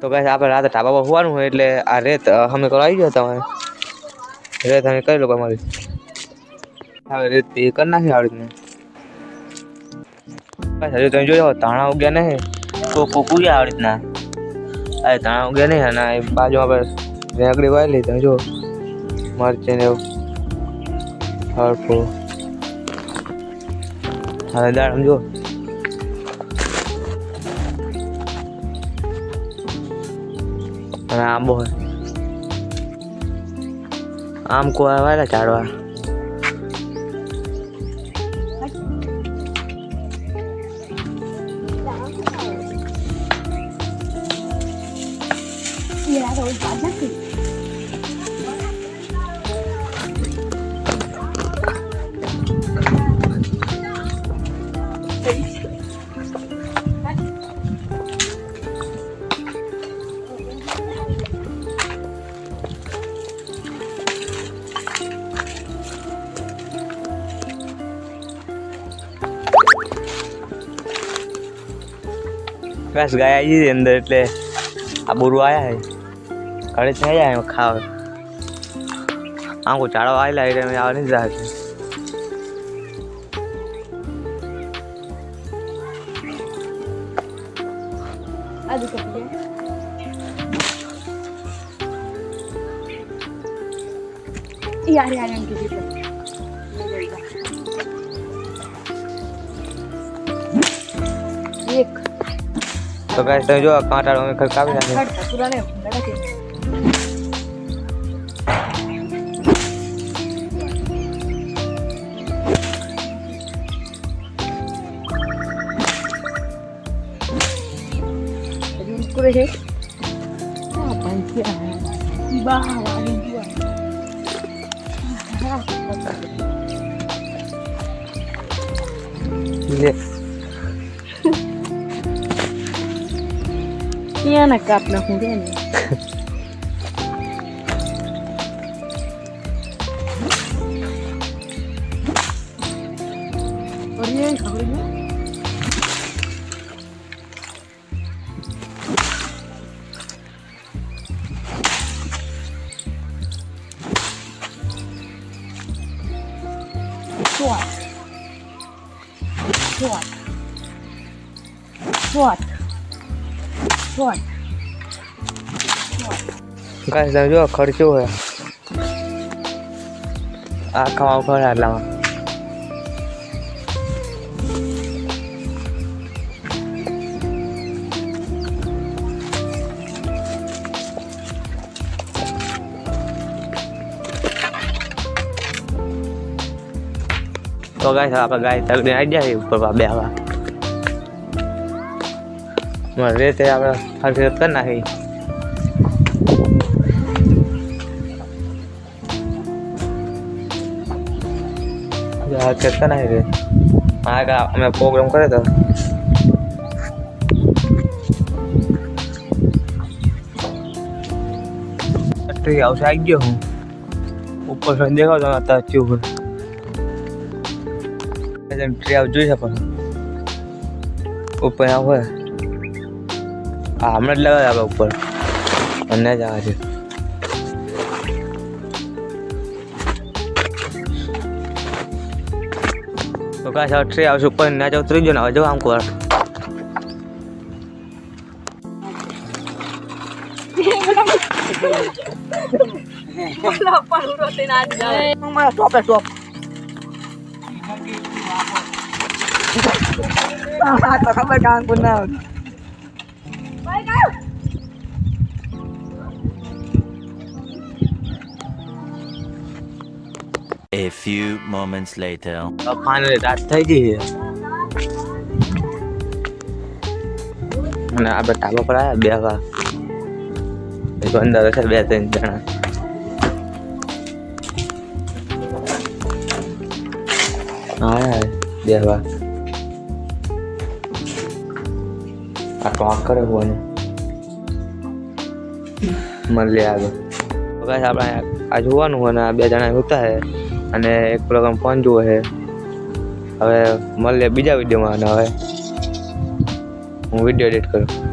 તો ગાઈસ આપણે રાતે ઢાબા પર હોવાનું હોય એટલે આ રેત અમે કરવા આવી ગયો તમારે રેત અમે કરી લો અમારી હવે રેત એ કરી નાખી આવડી ને ગાઈસ હજુ તમે જોયો ધાણા ઉગ્યા નહીં તો ઉગ્યા આવડી રીતના આ ધાણા ઉગ્યા નહીં અને બાજુ આપણે રેગડી વાયેલી તમે જો મરચી ને એવું હળફું હવે દાળ સમજો અને આંબો આમ કોઈ વાયલા ઝાડવા बस गाय आई थी अंदर એટલે આ બોરું આયા હે ઘરે થી આયા ખાવ આંગો ચાળો આયલા એટલે મે આવ નહીં જાતે આદુ કપડે યાર યાર એમ કીધું એક तो गाइस तो जो कांटा में खर काफी ना पूरा ने लगा के पूरे है हां पंछी आ बाहर वाली हुआ ले Iya nak kap nak mungkin. Orian kawinnya. Kuat. Kuat. Kuat. Guys जो खर्चो है आ खावा पर आटलाમાં तो गाइस આપણે ગાય તગડી આવી જાય ઉપર બેહવા મારે રેતે આપણે હરકત કરી નાખી हरकत का नहीं रे आएगा मैं प्रोग्राम करे तो ट्री हाउस आ गया हूँ ऊपर से देखा तो आता अच्छी ऊपर ट्री हाउस जो अपन ऊपर यहाँ है हमने लगा जाएगा ऊपर अन्य जगह से तो गाइस आ ट्री हाउस ऊपर ना जाओ उतरी जो ना जाओ हमको बोला पर रोते ना जाए हमारा टॉप है टॉप तो खबर कान को ना भाई गयो A few moments later. अब फाइनली रात થઈ ગઈ છે અને આ ઢાબા પર આયા બેહવા એક અંદર છે બે ત્રણ જણા આયા બેહવા આ ટોક કરે હોવાનું મળે આગળ તો ગાઈસ આપણે આ જોવાનું હોય ને બે જણા હોતા હે અને એક પ્રોગ્રામ ફોન જોવે છે હવે મળે બીજા વિડીયોમાં અને હવે હું વિડીયો એડિટ કરું